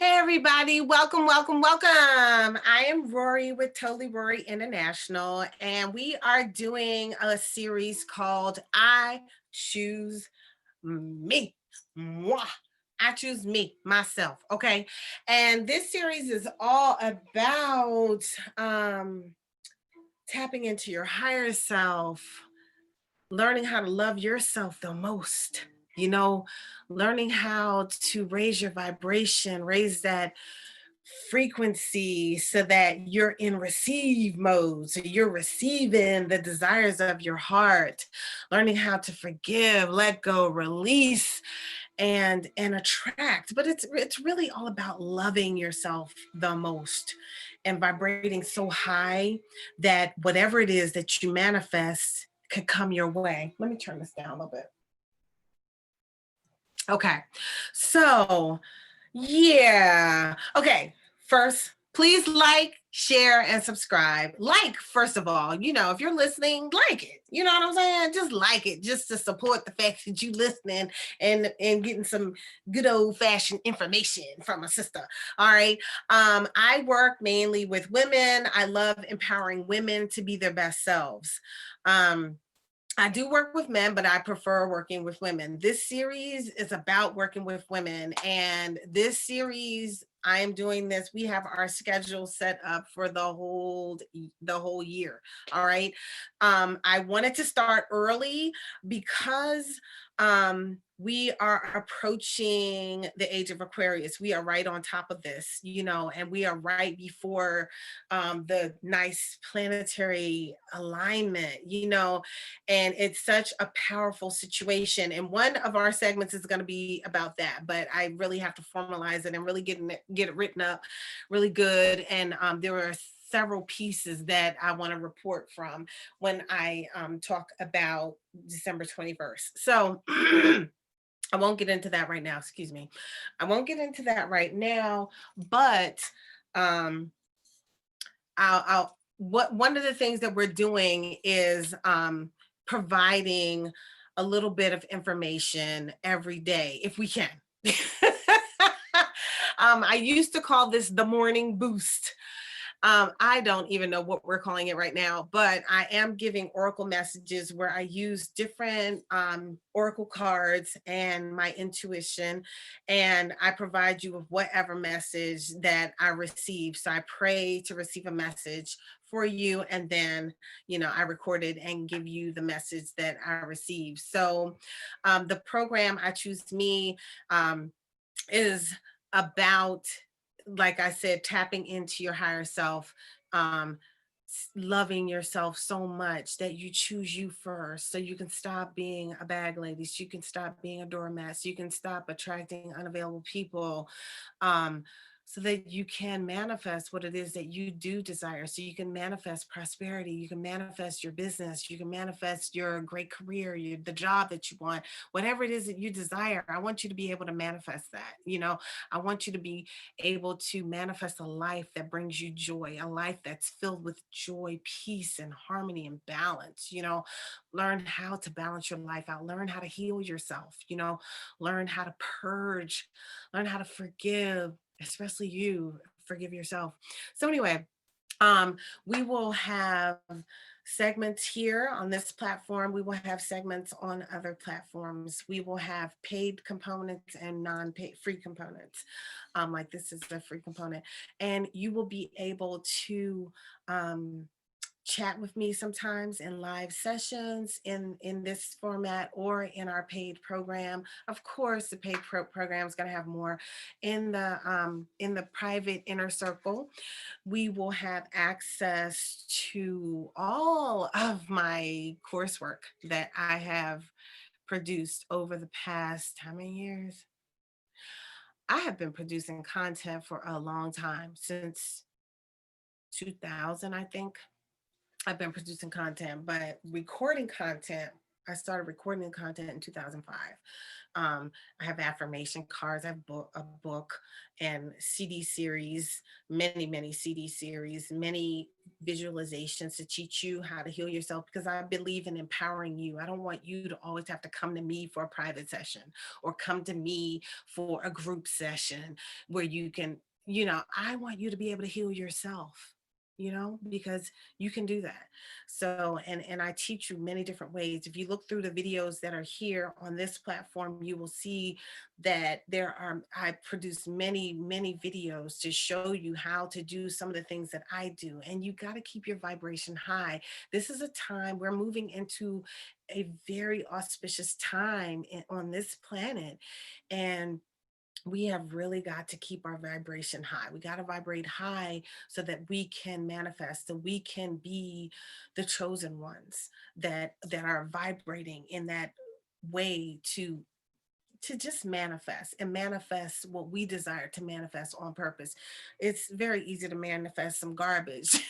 Hey everybody, welcome, welcome, welcome. I am Rorree with Totally Rorree International, and we are doing a series called I Choose Me. Moi. I choose me, myself. Okay. And this series is all about tapping into your higher self, learning how to love yourself the most, you know, learning how to raise your vibration, raise that frequency so that you're in receive mode. So you're receiving the desires of your heart, learning how to forgive, let go, release, and attract. But it's really all about loving yourself the most and vibrating so high that whatever it is that you manifest could come your way. Let me turn this down a little bit. Okay. So, yeah. Okay. First, please like, share, and subscribe. Like, first of all, if you're listening, like it. You know what I'm saying? Just like it, just to support the fact that you listening and getting some good old fashioned information from a sister. All right. I work mainly with women. I love empowering women to be their best selves. I do work with men, but I prefer working with women. This series is about working with women. And this series, I am doing this. We have our schedule set up for the whole year. All right. I wanted to start early because we are approaching the age of Aquarius. We are right on top of this, and we are right before the nice planetary alignment, and it's such a powerful situation. And one of our segments is going to be about that, but I really have to formalize it and really get it written up really good. And there are several pieces that I want to report from when I talk about December 21st. So I won't get into that right now. Excuse me. I won't get into that right now, but um, I'll what one of the things that we're doing is providing a little bit of information every day if we can. I used to call this the morning boost. I don't even know what we're calling it right now, but I am giving oracle messages where I use different oracle cards and my intuition, and I provide you with whatever message that I receive. So I pray to receive a message for you, and then I record it and give you the message that I receive. So the program I Choose Me is about, like I said, tapping into your higher self, um, loving yourself so much that you choose you first, so you can stop being a bag lady, so you can stop being a doormat, so you can stop attracting unavailable people, um, so that you can manifest what it is that you do desire. So you can manifest prosperity, you can manifest your business, you can manifest your great career, the job that you want, whatever it is that you desire. I want you to be able to manifest that. I want you to be able to manifest a life that brings you joy, a life that's filled with joy, peace, and harmony and balance. Learn how to balance your life out, learn how to heal yourself, learn how to purge, learn how to forgive, especially you forgive yourself. So, anyway, um, we will have segments here on this platform. We will have segments on other platforms. We will have paid components and non-paid free components. Like this is a free component, and you will be able to um, chat with me sometimes in live sessions in this format or in our paid program. Of course, the paid program is going to have more in the private inner circle. We will have access to all of my coursework that I have produced over the past how many years? I have been producing content for a long time, since 2000, I think. I've been producing content, but recording content I started recording content in 2005. I have affirmation cards. I have a book and CD series, many CD series, many visualizations to teach you how to heal yourself because I believe in empowering you. I don't want you to always have to come to me for a private session or come to me for a group session where you can, I want you to be able to heal yourself, because you can do that. So, and I teach you many different ways. If you look through the videos that are here on this platform, you will see that I produce many videos to show you how to do some of the things that I do. And you got to keep your vibration high. This is a time we're moving into a very auspicious time on this planet. And we have really got to keep our vibration high. We got to vibrate high so that we can manifest, so we can be the chosen ones that are vibrating in that way to just manifest and manifest what we desire to manifest on purpose. It's very easy to manifest some garbage.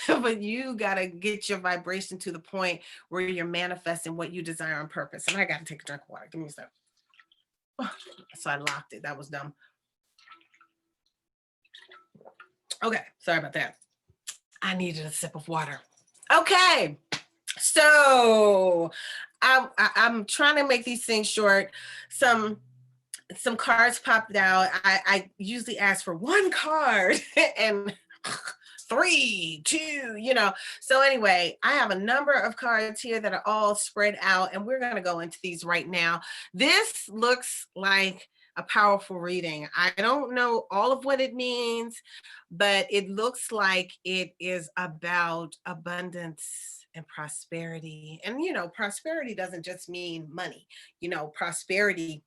But you got to get your vibration to the point where you're manifesting what you desire on purpose. And I got to take a drink of water. Give me a sec. So I locked it. That was dumb. Okay, sorry about that. I needed a sip of water. Okay, so I'm trying to make these things short. Some cards popped out. I usually ask for one card and 3, 2, So anyway, I have a number of cards here that are all spread out, and we're going to go into these right now. This looks like a powerful reading. I don't know all of what it means, but it looks like it is about abundance and prosperity. And, prosperity doesn't just mean money. Prosperity,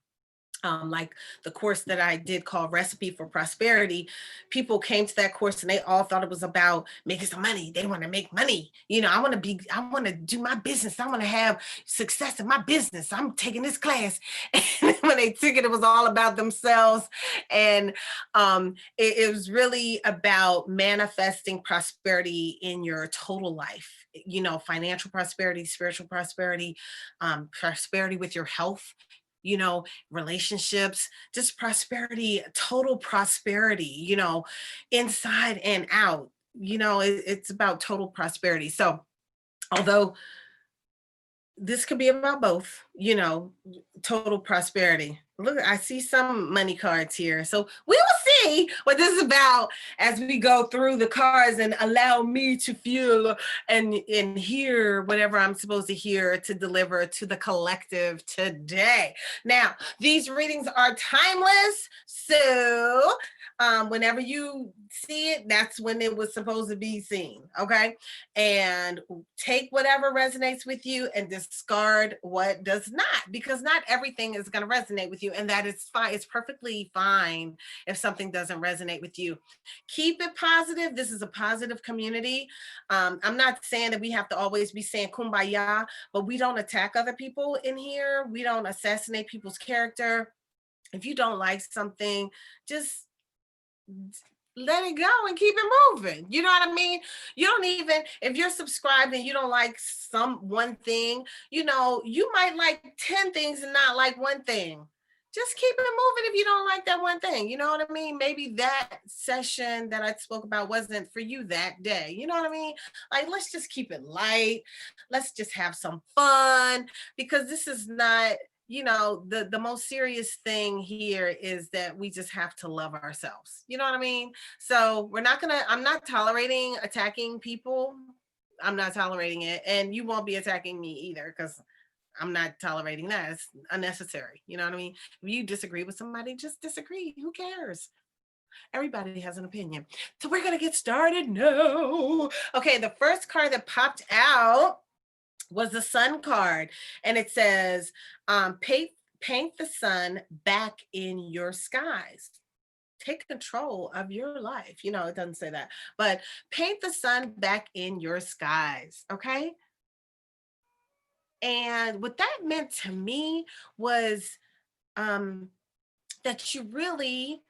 like the course that I did called Recipe for Prosperity, people came to that course and they all thought it was about making some money. They want to make money. I want to do my business. I want to have success in my business. I'm taking this class. And when they took it, it was all about themselves. And it was really about manifesting prosperity in your total life, financial prosperity, spiritual prosperity, prosperity with your health, relationships, just prosperity, total prosperity, inside and out. It's about total prosperity. So, although this could be about both, total prosperity. Look, I see some money cards here. So we will see what this is about as we go through the cards and allow me to feel and hear whatever I'm supposed to hear to deliver to the collective today. Now, these readings are timeless. So whenever you see it, that's when it was supposed to be seen. Okay. And take whatever resonates with you and discard what does not, because not everything is going to resonate with you. And that is fine. It's perfectly fine if something doesn't resonate with you. Keep it positive. This is a positive community. I'm not saying that we have to always be saying kumbaya, but we don't attack other people in here. We don't assassinate people's character. If you don't like something, just let it go and keep it moving. You know what I mean? You don't even, if you're subscribed and you don't like one thing, you might like 10 things and not like one thing. Just keep it moving if you don't like that one thing. You know what I mean? Maybe that session that I spoke about wasn't for you that day. You know what I mean? Like, let's just keep it light. Let's just have some fun, because this is not, the most serious thing here is that we just have to love ourselves. You know what I mean? So I'm not tolerating attacking people. I'm not tolerating it. And you won't be attacking me either, because I'm not tolerating that. It's unnecessary. You know what I mean? If you disagree with somebody, just disagree. Who cares? Everybody has an opinion. So we're going to get started now. Okay, the first card that popped out was the sun card. And it says, paint the sun back in your skies. Take control of your life. It doesn't say that, but paint the sun back in your skies. Okay. And what that meant to me was that you really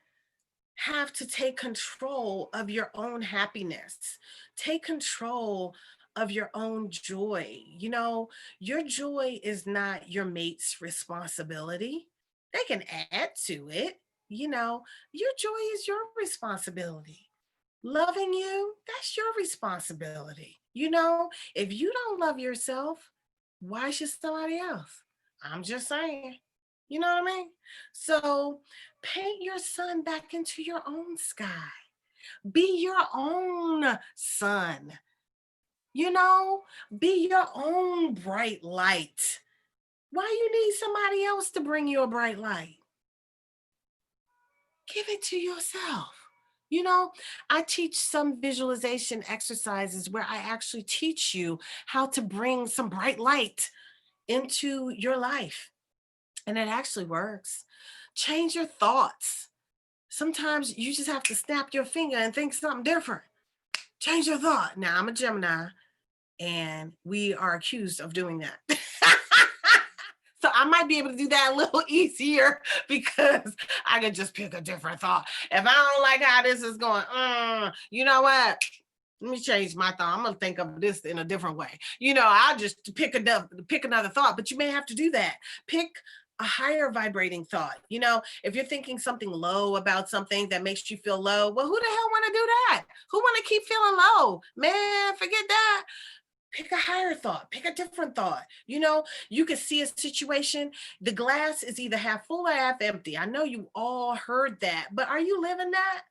have to take control of your own happiness. Take control of your own joy. Your joy is not your mate's responsibility. They can add to it. You know, your joy is your responsibility. Loving you, that's your responsibility. If you don't love yourself, why should somebody else? I'm just saying. You know what I mean? So paint your sun back into your own sky. Be your own sun. You know, be your own bright light. Why you need somebody else to bring you a bright light? Give it to yourself. I teach some visualization exercises where I actually teach you how to bring some bright light into your life. And it actually works. Change your thoughts. Sometimes you just have to snap your finger and think something different. Change your thought. Now, I'm a Gemini, and we are accused of doing that. So I might be able to do that a little easier because I can just pick a different thought. If I don't like how this is going, you know what? Let me change my thought. I'm gonna think of this in a different way. I'll just pick another thought, but you may have to do that. Pick a higher vibrating thought. If you're thinking something low about something that makes you feel low, well, who the hell want to do that? Who want to keep feeling low? Man, forget that. Pick a higher thought, pick a different thought. You can see a situation, the glass is either half full or half empty. I know you all heard that, but are you living that?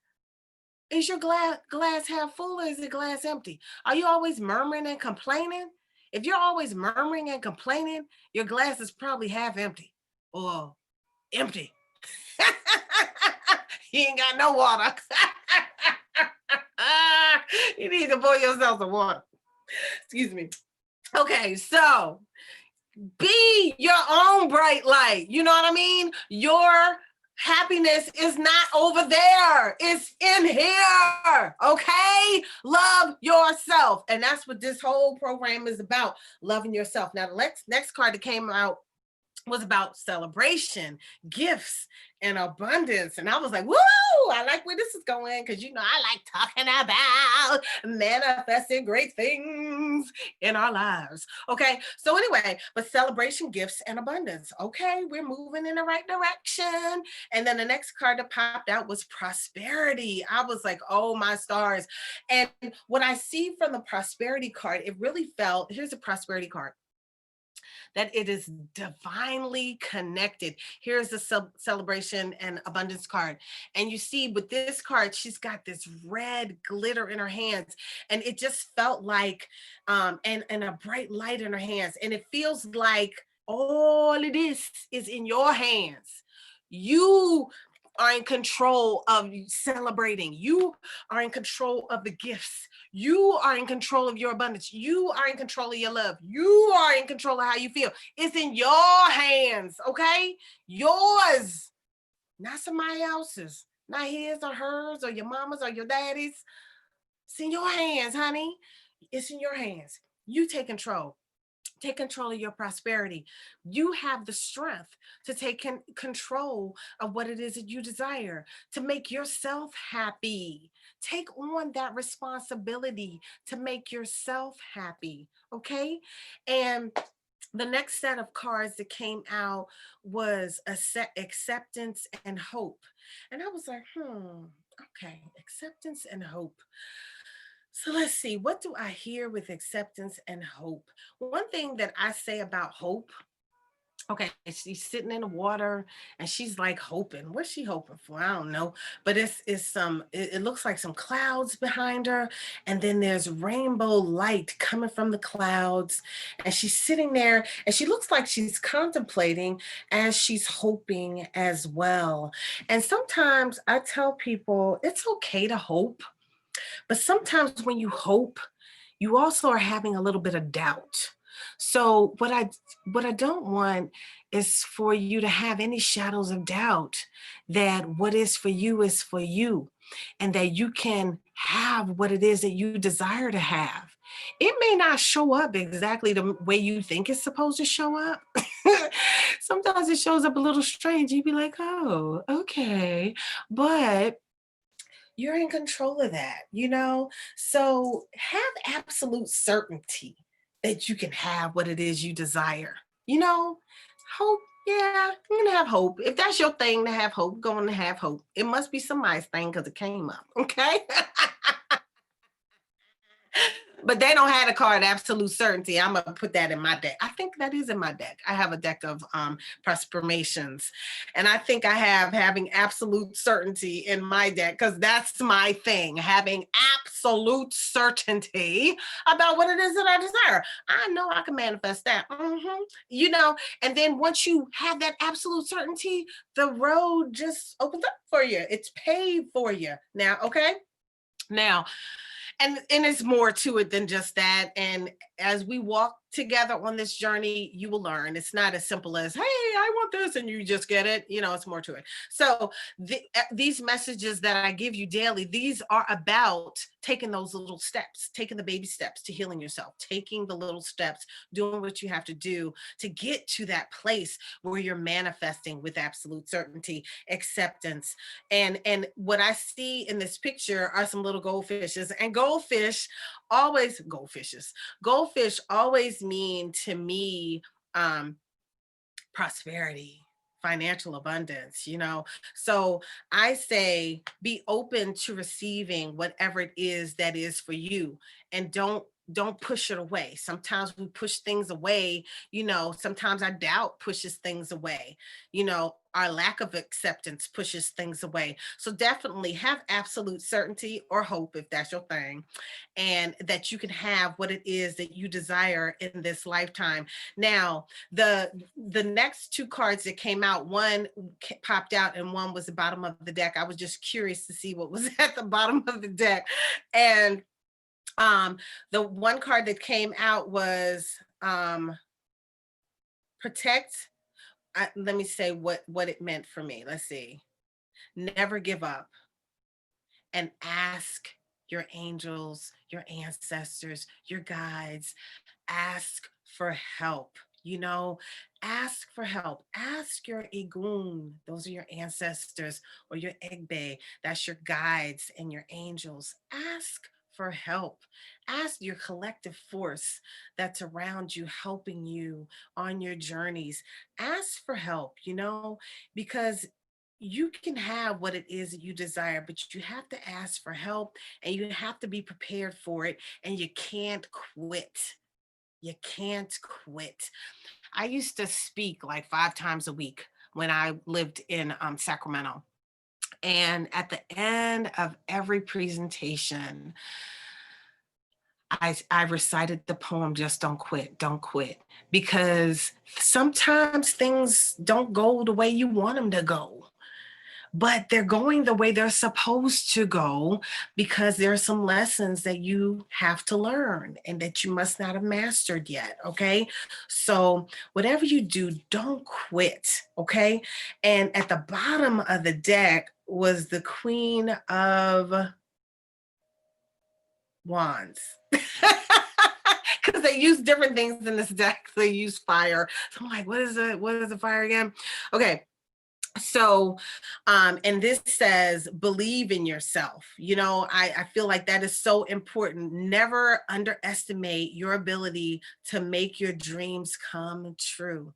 Is your glass half full or is it glass empty? Are you always murmuring and complaining? If you're always murmuring and complaining, your glass is probably half empty or empty. You ain't got no water. You need to pour yourself some water. Excuse me. Okay, so be your own bright light. You know what I mean? Your happiness is not over there. It's in here. Okay? Love yourself. And that's what this whole program is about, loving yourself. Now, the next card that came out was about celebration, gifts, and abundance. And I was like, woo, I like where this is going because, I like talking about manifesting great things in our lives. Okay. So anyway, but celebration, gifts, and abundance. Okay. We're moving in the right direction. And then the next card that popped out was prosperity. I was like, oh my stars. And what I see from the prosperity card, it really felt, here's a prosperity card, that it is divinely connected. Here's the celebration and abundance card. And you see with this card, she's got this red glitter in her hands. And it just felt like, and a bright light in her hands. And it feels like all of this is in your hands. You are in control of celebrating. You are in control of the gifts. You are in control of your abundance. You are in control of your love. You are in control of how you feel. It's in your hands, okay? Yours, not somebody else's, not his or hers or your mama's or your daddy's. It's in your hands, honey. It's in your hands. You take control. Take control of your prosperity. You have the strength to take control of what it is that you desire, to make yourself happy. Take on that responsibility to make yourself happy, okay? And the next set of cards that came out was acceptance and hope. And I was like, okay, acceptance and hope. So let's see, what do I hear with acceptance and hope? One thing that I say about hope, okay, she's sitting in the water and she's like hoping. What's she hoping for? I don't know. But it looks like some clouds behind her. And then there's rainbow light coming from the clouds. And she's sitting there and she looks like she's contemplating as she's hoping as well. And sometimes I tell people it's okay to hope. But sometimes when you hope, you also are having a little bit of doubt. So what I don't want is for you to have any shadows of doubt that what is for you and that you can have what it is that you desire to have. It may not show up exactly the way you think it's supposed to show up. Sometimes it shows up a little strange. You'd be like, oh, okay. But you're in control of that, you know? So have absolute certainty that you can have what it is you desire. You know, hope, yeah, I'm gonna have hope. If that's your thing to have hope, go on to have hope. It must be somebody's thing because it came up, okay? But they don't have the card absolute certainty. I'm gonna put that in my deck. I think that is in my deck. I have a deck of prospermations, and I think I have having absolute certainty in my deck because that's my thing. Having absolute certainty about what it is that I desire. I know I can manifest that. You know, and then once you have that absolute certainty, the road just opens up for you. It's paved for you. Now, okay. Now, and it's more to it than just that. And as we walk together on this journey, you will learn it's not as simple as, hey, I want this and you just get it. You know, it's more to it. So these messages that I give you daily, these are about taking those little steps, taking the baby steps to healing yourself, taking the little steps, doing what you have to do to get to that place where you're manifesting with absolute certainty, acceptance. And what I see in this picture are some little goldfishes, and goldfish always mean to me um prosperity, financial abundance, you know. So I say be open to receiving whatever it is that is for you, and don't push it away. Sometimes we push things away, you know. Sometimes our doubt pushes things away, you know. Our lack of acceptance pushes things away. So definitely have absolute certainty or hope if that's your thing, and that you can have what it is that you desire in this lifetime. Now, the next two cards that came out, one popped out and one was the bottom of the deck. I was just curious to see what was at the bottom of the deck. And the one card that came out was protect. Let me say what it meant for me. Let's see. Never give up, and ask your angels, your ancestors, your guides, ask for help. You know, ask for help. Ask your Igun, those are your ancestors, or your Egbe, that's your guides and your angels. Ask for help. Ask your collective force that's around you, helping you on your journeys. Ask for help, you know, because you can have what it is that you desire, but you have to ask for help and you have to be prepared for it, and you can't quit. You can't quit. I used to speak like 5 times a week when I lived in Sacramento. And at the end of every presentation, I recited the poem, Just Don't Quit, Don't Quit. Because sometimes things don't go the way you want them to go, but they're going the way they're supposed to go because there are some lessons that you have to learn and that you must not have mastered yet. Okay. So, whatever you do, don't quit. Okay. And at the bottom of the deck was the Queen of Wands. Because they use different things in this deck. They use fire. So I'm like, what is it? What is the fire again? Okay. So and this says believe in yourself. You know, I feel like that is so important. Never underestimate your ability to make your dreams come true.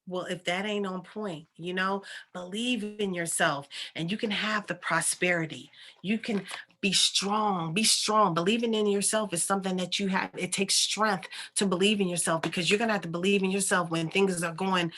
Well, if that ain't on point, you know, believe in yourself and you can have the prosperity. You can be strong, be strong. Believing in yourself is something that you have. It takes strength to believe in yourself, because you're going to have to believe in yourself when things are going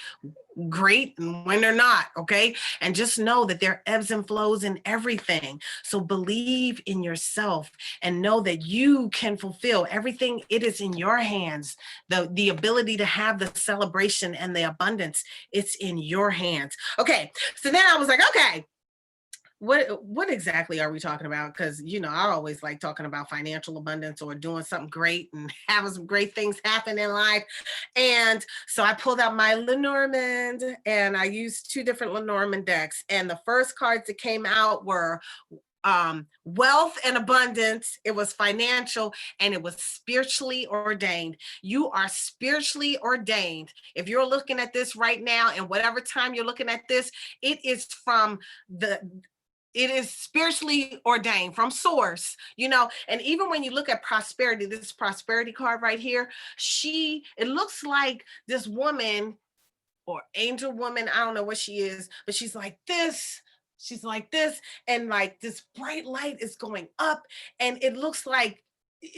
great and when they're not. Okay. And just know that there are ebbs and flows in everything. So believe in yourself and know that you can fulfill everything. It is in your hands. The ability to have the celebration and the abundance, it's in your hands. Okay. So then I was like, okay, what exactly are we talking about? Because you know, I always like talking about financial abundance or doing something great and having some great things happen in life. And so I pulled out my Lenormand and I used two different Lenormand decks. And the first cards that came out were wealth and abundance. It was financial, and it was spiritually ordained. You are spiritually ordained. If you're looking at this right now, and whatever time you're looking at this, it is from the It is spiritually ordained from source, you know. And even when you look at prosperity, this prosperity card right here, it looks like this woman or angel woman, I don't know what she is, but she's like this. She's like this, and like this bright light is going up, and it looks like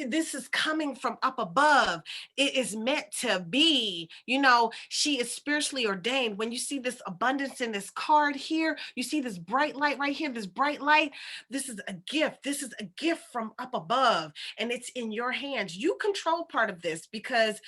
this is coming from up above. It is meant to be. You know, she is spiritually ordained. When you see this abundance in this card here, you see this bright light right here, this bright light. This is a gift. This is a gift from up above, and it's in your hands. You control part of this because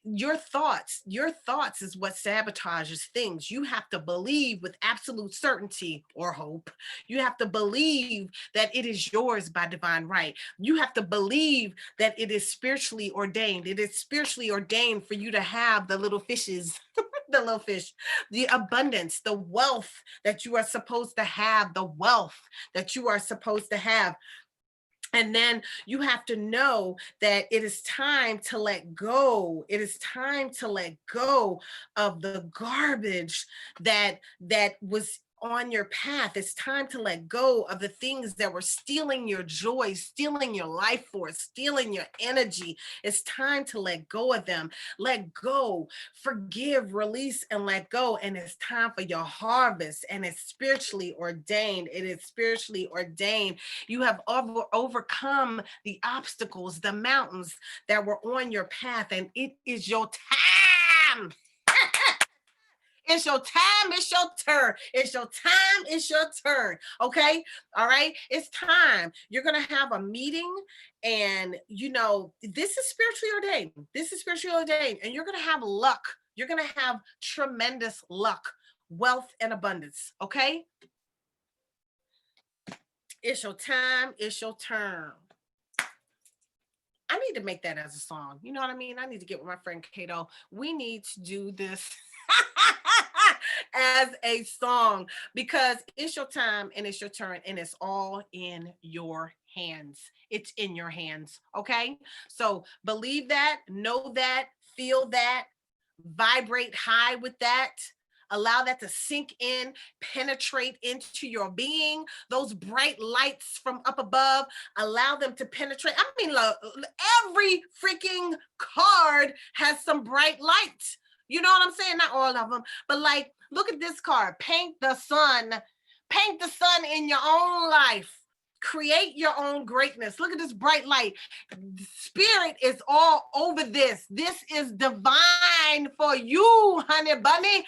your thoughts is what sabotages things. You have to believe with absolute certainty or hope. You have to believe that it is yours by divine right. You have to believe that it is spiritually ordained. It is spiritually ordained for you to have the little fishes, the little fish, the abundance, the wealth that you are supposed to have, the wealth that you are supposed to have. And then you have to know that it is time to let go. It is time to let go of the garbage that was on your path. It's time to let go of the things that were stealing your joy, stealing your life force, stealing your energy. It's time to let go of them. Let go, forgive, release, and let go. And it's time for your harvest. And it's spiritually ordained. It is spiritually ordained. You have overcome the obstacles, the mountains that were on your path, and it is your time. It's your time. It's your turn. It's your time. It's your turn. Okay. All right. It's time. You're going to have a meeting, and, you know, this is spiritually ordained. This is spiritually ordained. And you're going to have luck. You're going to have tremendous luck, wealth, and abundance. Okay. It's your time. It's your turn. I need to make that as a song. You know what I mean? I need to get with my friend Kato. We need to do this as a song, because it's your time and it's your turn, and it's all in your hands. It's in your hands. Okay. So believe that, know that, feel that, vibrate high with that. Allow that to sink in, penetrate into your being. Those bright lights from up above, allow them to penetrate. I mean, look, every freaking card has some bright lights. You know what I'm saying? Not all of them, but like, look at this card. Paint the sun. Paint the sun in your own life. Create your own greatness. Look at this bright light. Spirit is all over this. This is divine for you, honey bunny.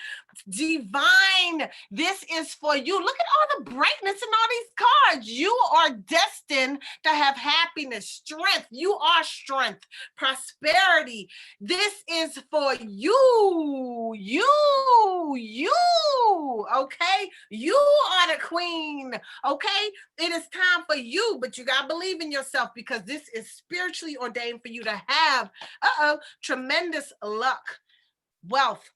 Divine. This is for you. Look at all the brightness in all these cards. You are destined to have happiness, strength. You are strength, prosperity. This is for you. You. Okay? You are the queen. Okay? It is time for you, but you got to believe in yourself, because this is spiritually ordained for you to have tremendous luck. Wealth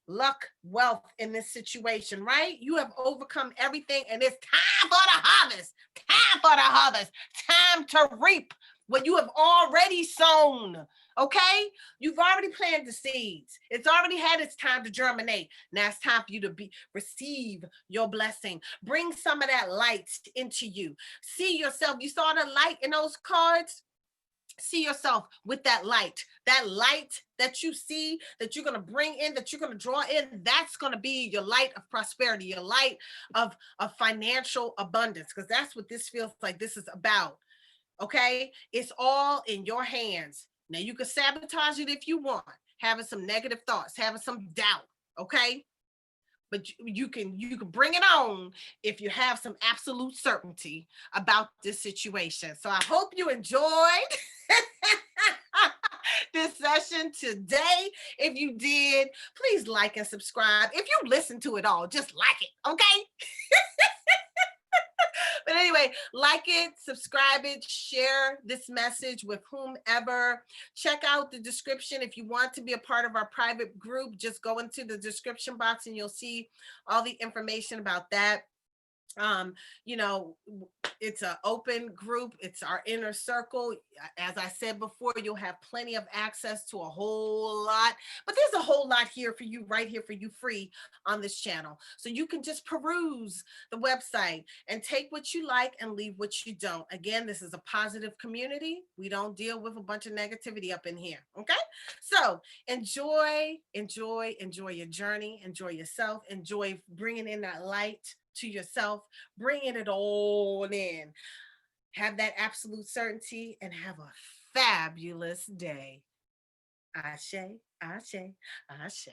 in this situation, right? You have overcome everything, and it's time for the harvest. Time for the harvest. Time to reap what you have already sown. Okay? You've already planted the seeds. It's already had its time to germinate. Now it's time for you to receive your blessing. Bring some of that light into you. See yourself. You saw the light in those cards? See yourself with that light that you see, that you're going to bring in, that you're going to draw in. That's going to be your light of prosperity, your light of financial abundance, because that's what this feels like. This is about. Okay. It's all in your hands. Now you can sabotage it if you want, having some negative thoughts, having some doubt. Okay. But you can bring it on if you have some absolute certainty about this situation. So I hope you enjoyed this session today. If you did, please like and subscribe. If you listen to it all, just like it, okay? But anyway, like it, subscribe it, share this message with whomever. Check out the description if you want to be a part of our private group. Just go into the description box and you'll see all the information about that. um you know it's an open group, it's our inner circle. As I said before, you'll have plenty of access to a whole lot, but there's a whole lot here for you, right here for you, free on this channel, so you can just peruse the website and take what you like and leave what you don't. Again, this is a positive community. We don't deal with a bunch of negativity up in here. Okay, so enjoy your journey, enjoy yourself, enjoy bringing in that light to yourself, bringing it all in. Have that absolute certainty and have a fabulous day. Ashe, ashe, ashe.